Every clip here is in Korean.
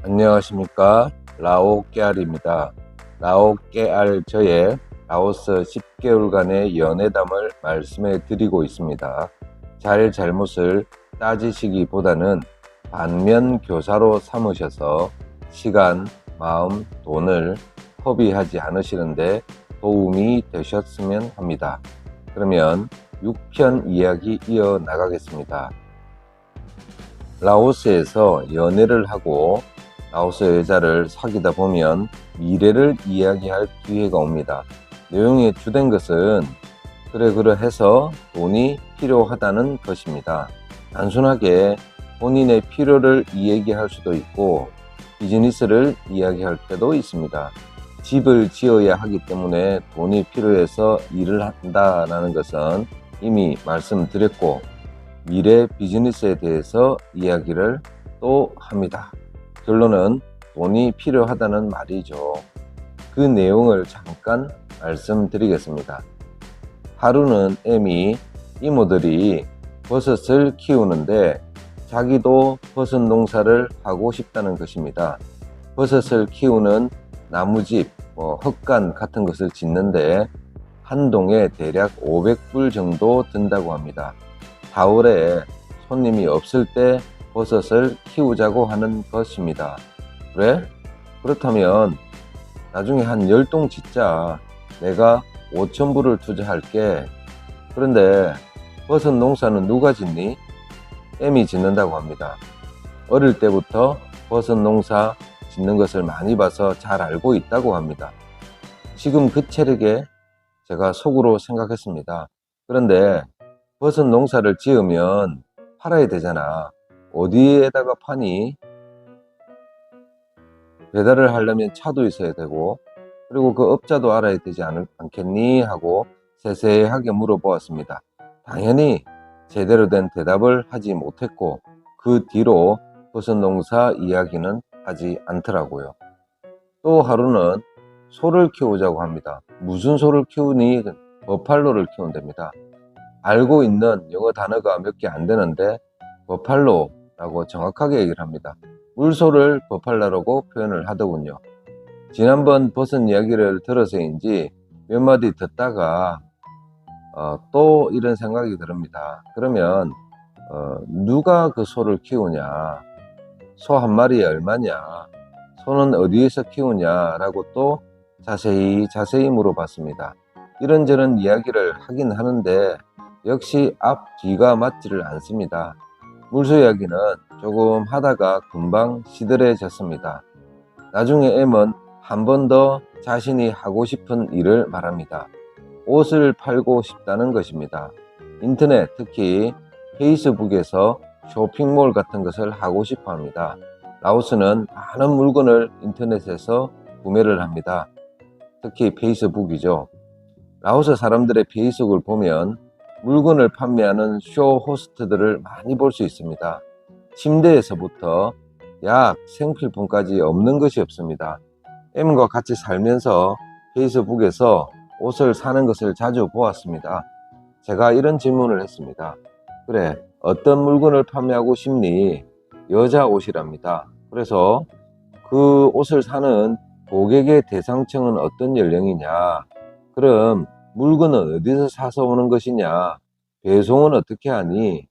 안녕하십니까. 라오깨알입니다. 라오깨알 저의 라오스 10개월간의 연애담을 말씀해 드리고 있습니다. 잘못을 따지시기보다는 반면 교사로 삼으셔서 시간, 마음, 돈을 허비하지 않으시는데 도움이 되셨으면 합니다. 그러면 6편 이야기 이어나가겠습니다. 라오스에서 연애를 하고 라오스 여자를 사귀다 보면 미래를 이야기할 기회가 옵니다. 내용의 주된 것은 그러해서 돈이 필요하다는 것입니다. 단순하게 본인의 필요를 이야기할 수도 있고 비즈니스를 이야기할 때도 있습니다. 집을 지어야 하기 때문에 돈이 필요해서 일을 한다는 것은 이미 말씀드렸고 미래 비즈니스에 대해서 이야기를 또 합니다. 결론은 돈이 필요하다는 말이죠. 그 내용을 잠깐 말씀드리겠습니다. 하루는 M이 이모들이 버섯을 키우는데 자기도 버섯 농사를 하고 싶다는 것입니다. 버섯을 키우는 나무집, 헛간 같은 것을 짓는데 한 동에 대략 500불 정도 든다고 합니다. 4월에 손님이 없을 때 버섯을 키우자고 하는 것입니다. 그래? 그렇다면 나중에 한 10동 짓자. 내가 5,000불을 투자할게. 그런데 버섯 농사는 누가 짓니? M이 짓는다고 합니다. 어릴 때부터 버섯 농사 짓는 것을 많이 봐서 잘 알고 있다고 합니다. 지금 그 체력에 제가 속으로 생각했습니다. 그런데 버섯 농사를 지으면 팔아야 되잖아. 어디에다가 파니? 배달을 하려면 차도 있어야 되고 그리고 그 업자도 알아야 되지 않겠니? 하고 세세하게 물어보았습니다. 당연히 제대로 된 대답을 하지 못했고 그 뒤로 버섯 농사 이야기는 하지 않더라고요. 또 하루는 소를 키우자고 합니다. 무슨 소를 키우니? 버팔로를 키운답니다. 알고 있는 영어 단어가 몇 개 안 되는데 버팔로라고 정확하게 얘기를 합니다. 물소를 버팔로라고 표현을 하더군요. 지난번 버섯 이야기를 들어서인지 몇 마디 듣다가 또 이런 생각이 듭니다. 그러면 누가 그 소를 키우냐? 소 한 마리에 얼마냐? 소는 어디에서 키우냐? 라고 또 자세히 물어봤습니다. 이런저런 이야기를 하긴 하는데 역시 앞뒤가 맞지를 않습니다. 물소 이야기는 조금 하다가 금방 시들해졌습니다. 나중에 M은 한 번 더 자신이 하고 싶은 일을 말합니다. 옷을 팔고 싶다는 것입니다. 인터넷, 특히 페이스북에서 쇼핑몰 같은 것을 하고 싶어 합니다. 라오스는 많은 물건을 인터넷에서 구매를 합니다. 특히 페이스북이죠. 라오스 사람들의 페이스북을 보면 물건을 판매하는 쇼 호스트들을 많이 볼 수 있습니다. 침대에서부터 약, 생필품까지 없는 것이 없습니다. M과 같이 살면서 페이스북에서 옷을 사는 것을 자주 보았습니다. 제가 이런 질문을 했습니다. 그래, 어떤 물건을 판매하고 싶니? 여자 옷이랍니다. 그래서 그 옷을 사는 고객의 대상층은 어떤 연령이냐? 그럼 물건은 어디서 사서 오는 것이냐? 배송은 어떻게 하니?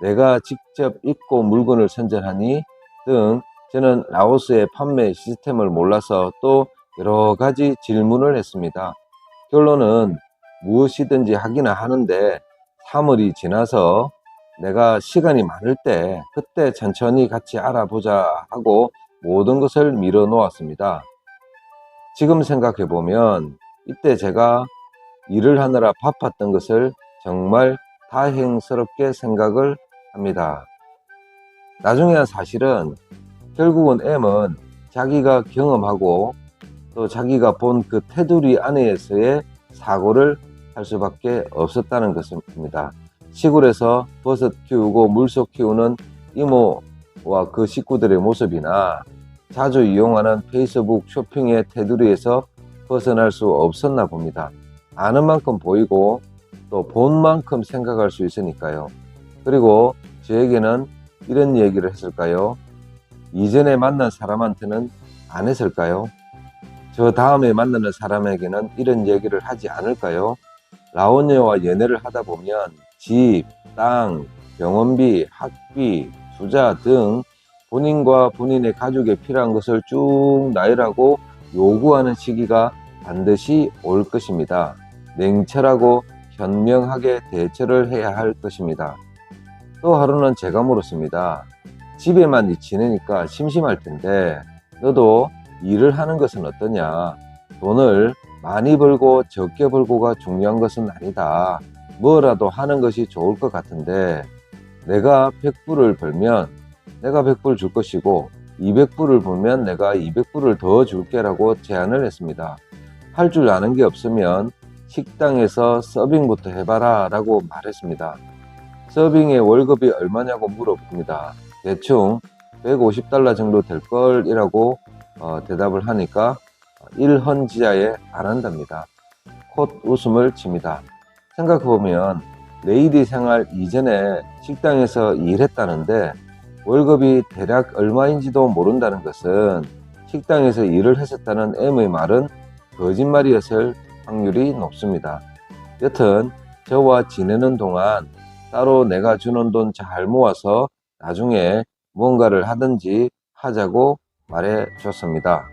내가 직접 입고 물건을 선전하니? 등 저는 라오스의 판매 시스템을 몰라서 또 여러 가지 질문을 했습니다. 결론은 무엇이든지 하기는 하는데 3월이 지나서 내가 시간이 많을 때 그때 천천히 같이 알아보자 하고 모든 것을 미뤄 놓았습니다. 지금 생각해 보면 이때 제가 일을 하느라 바빴던 것을 정말 다행스럽게 생각을 합니다. 나중에야 사실은 결국은 M은 자기가 경험하고 또 자기가 본 그 테두리 안에서의 사고를 할 수밖에 없었다는 것입니다. 시골에서 버섯 키우고 물소 키우는 이모와 그 식구들의 모습이나 자주 이용하는 페이스북 쇼핑의 테두리에서 벗어날 수 없었나 봅니다. 아는 만큼 보이고 또 본 만큼 생각할 수 있으니까요. 그리고 저에게는 이런 얘기를 했을까요? 이전에 만난 사람한테는 안 했을까요? 저 다음에 만나는 사람에게는 이런 얘기를 하지 않을까요? 라오녀와 연애를 하다 보면 집, 땅, 병원비, 학비, 투자 등 본인과 본인의 가족에 필요한 것을 쭉 나열하고 요구하는 시기가 반드시 올 것입니다. 냉철하고 현명하게 대처를 해야 할 것입니다. 또 하루는 제가 물었습니다. 집에만 지내니까 심심할 텐데 너도 일을 하는 것은 어떠냐? 돈을 많이 벌고 적게 벌고가 중요한 것은 아니다. 뭐라도 하는 것이 좋을 것 같은데 내가 100불을 벌면 내가 100불 줄 것이고 200불을 벌면 내가 200불을 더 줄게라고 제안을 했습니다. 할 줄 아는 게 없으면 식당에서 서빙부터 해봐라 라고 말했습니다. 서빙의 월급이 얼마냐고 물어봅니다. 대충 150달러 정도 될 걸이라고 대답을 하니까 일헌지하에 안 한답니다. 콧 웃음을 칩니다. 생각해보면 레이디 생활 이전에 식당에서 일했다는데 월급이 대략 얼마인지도 모른다는 것은 식당에서 일을 했었다는 M의 말은 거짓말이었을 확률이 높습니다. 여튼 저와 지내는 동안 따로 내가 주는 돈 잘 모아서 나중에 뭔가를 하든지 하자고 말해 줬습니다.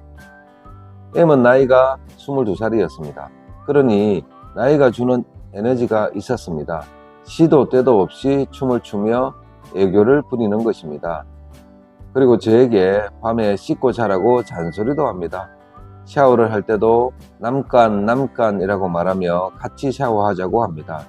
M은 나이가 22살이었습니다. 그러니 나이가 주는 에너지가 있었습니다. 시도 때도 없이 춤을 추며 애교를 부리는 것입니다. 그리고 저에게 밤에 씻고 자라고 잔소리도 합니다. 샤워를 할 때도 남간이라고 말하며 같이 샤워하자고 합니다.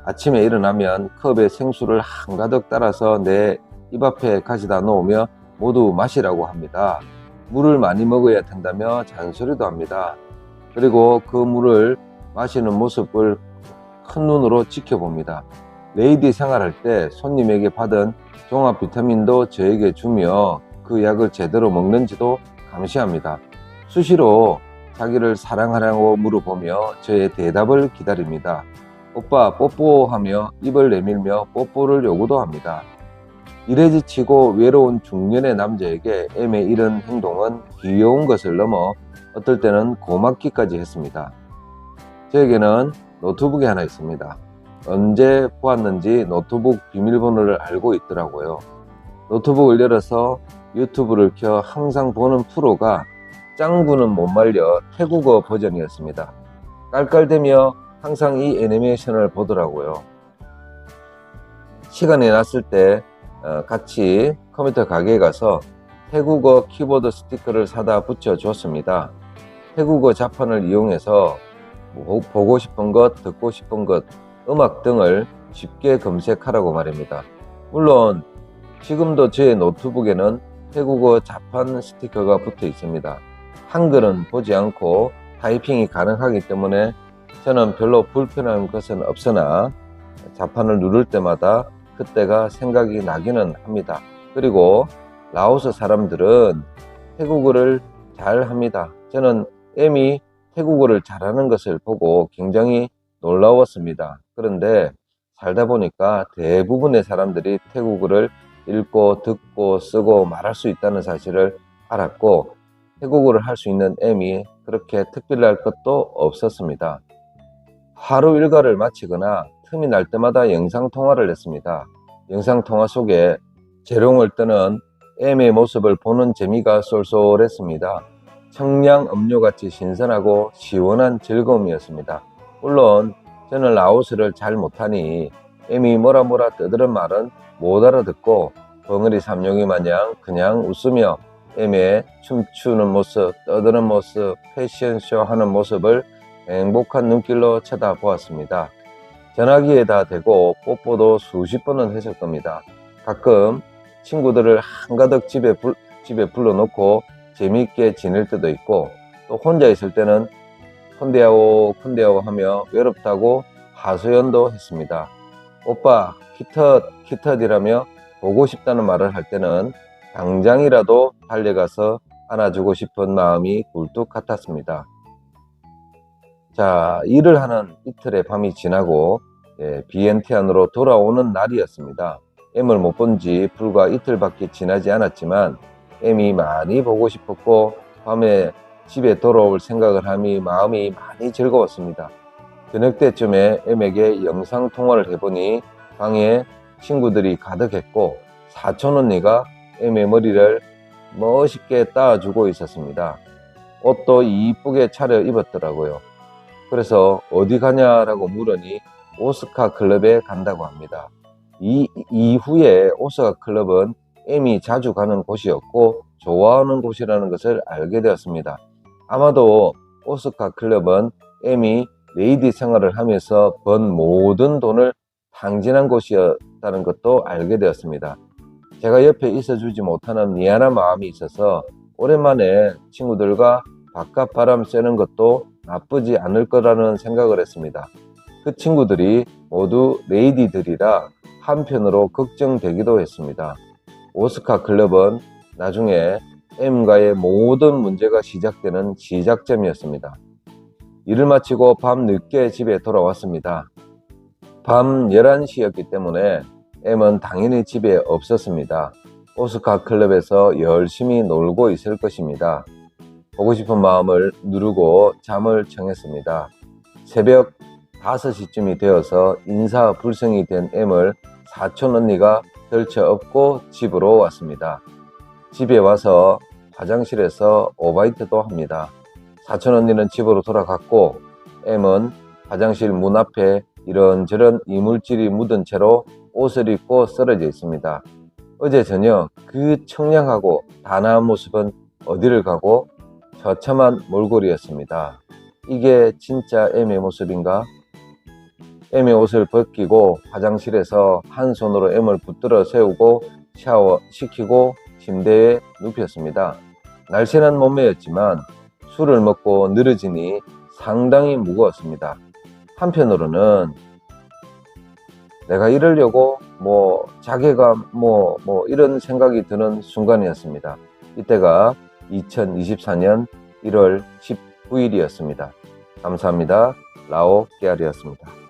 아침에 일어나면 컵에 생수를 한가득 따라서 내 입 앞에 가져다 놓으며 모두 마시라고 합니다. 물을 많이 먹어야 된다며 잔소리도 합니다. 그리고 그 물을 마시는 모습을 큰 눈으로 지켜봅니다. 레이디 생활할 때 손님에게 받은 종합 비타민도 저에게 주며 그 약을 제대로 먹는지도 감시합니다. 수시로 자기를 사랑하라고 물어보며 저의 대답을 기다립니다. 오빠 뽀뽀하며 입을 내밀며 뽀뽀를 요구도 합니다. 일에 지치고 외로운 중년의 남자에게 M의 이런 행동은 귀여운 것을 넘어 어떨 때는 고맙기까지 했습니다. 저에게는 노트북이 하나 있습니다. 언제 보았는지 노트북 비밀번호를 알고 있더라고요. 노트북을 열어서 유튜브를 켜 항상 보는 프로가 짱구는 못 말려 태국어 버전이었습니다. 깔깔대며 항상 이 애니메이션을 보더라고요. 시간이 났을 때 같이 컴퓨터 가게에 가서 태국어 키보드 스티커를 사다 붙여주었습니다. 태국어 자판을 이용해서 보고 싶은 것, 듣고 싶은 것, 음악 등을 쉽게 검색하라고 말입니다. 물론 지금도 제 노트북에는 태국어 자판 스티커가 붙어 있습니다. 한글은 보지 않고 타이핑이 가능하기 때문에 저는 별로 불편한 것은 없으나 자판을 누를 때마다 그때가 생각이 나기는 합니다. 그리고 라오스 사람들은 태국어를 잘 합니다. 저는 M이 태국어를 잘하는 것을 보고 굉장히 놀라웠습니다. 그런데 살다 보니까 대부분의 사람들이 태국어를 읽고 듣고 쓰고 말할 수 있다는 사실을 알았고 태국어를 할 수 있는 M이 그렇게 특별할 것도 없었습니다. 하루 일과를 마치거나 틈이 날 때마다 영상통화를 했습니다. 영상통화 속에 재롱을 뜨는 M의 모습을 보는 재미가 쏠쏠했습니다. 청량 음료같이 신선하고 시원한 즐거움이었습니다. 물론 저는 라오스를 잘 못하니 M이 뭐라 떠드는 말은 못 알아듣고 벙어리 삼룡이 마냥 그냥 웃으며 M의 춤추는 모습, 떠드는 모습, 패션쇼 하는 모습을 행복한 눈길로 쳐다보았습니다. 전화기에다 대고 뽀뽀도 수십 번은 했을 겁니다. 가끔 친구들을 한가득 집에 불러놓고 재미있게 지낼 때도 있고 또 혼자 있을 때는 콘데야오 하며 외롭다고 하소연도 했습니다. 오빠 키텟이라며 보고 싶다는 말을 할 때는 당장이라도 달려가서 안아주고 싶은 마음이 굴뚝 같았습니다. 자, 일을 하는 이틀의 밤이 지나고 비엔티안으로 돌아오는 날이었습니다. M을 못 본 지 불과 이틀밖에 지나지 않았지만 M이 많이 보고 싶었고 밤에 집에 돌아올 생각을 하니 마음이 많이 즐거웠습니다. 저녁 때쯤에 M에게 영상통화를 해보니 방에 친구들이 가득했고 사촌 언니가 M의 머리를 멋있게 따주고 있었습니다. 옷도 이쁘게 차려 입었더라고요. 그래서 어디 가냐라고 물으니 오스카 클럽에 간다고 합니다. 이후에 오스카 클럽은 M이 자주 가는 곳이었고 좋아하는 곳이라는 것을 알게 되었습니다. 아마도 오스카 클럽은 M이 레이디 생활을 하면서 번 모든 돈을 탕진한 곳이었다는 것도 알게 되었습니다. 제가 옆에 있어주지 못하는 미안한 마음이 있어서 오랜만에 친구들과 바깥 바람 쐬는 것도 나쁘지 않을 거라는 생각을 했습니다. 그 친구들이 모두 레이디들이라 한편으로 걱정되기도 했습니다. 오스카 클럽은 나중에 M과의 모든 문제가 시작되는 시작점이었습니다. 일을 마치고 밤 늦게 집에 돌아왔습니다. 밤 11시였기 때문에 M은 당연히 집에 없었습니다. 오스카 클럽에서 열심히 놀고 있을 것입니다. 보고 싶은 마음을 누르고 잠을 청했습니다. 새벽 5시쯤이 되어서 인사불성이 된 M을 사촌 언니가 덜쳐업고 집으로 왔습니다. 집에 와서 화장실에서 오바이트도 합니다. 사촌 언니는 집으로 돌아갔고 M은 화장실 문 앞에 이런저런 이물질이 묻은 채로 옷을 입고 쓰러져 있습니다. 어제 저녁 그 청량하고 단아한 모습은 어디를 가고 처참한 몰골이었습니다. 이게 진짜 M의 모습인가? M의 옷을 벗기고 화장실에서 한 손으로 M을 붙들어 세우고 샤워시키고 침대에 눕혔습니다. 날씬한 몸매였지만 술을 먹고 늘어지니 상당히 무거웠습니다. 한편으로는 내가 이러려고 자괴감 이런 생각이 드는 순간이었습니다. 이때가 2024년 1월 19일이었습니다. 감사합니다. 라오 깨알이었습니다.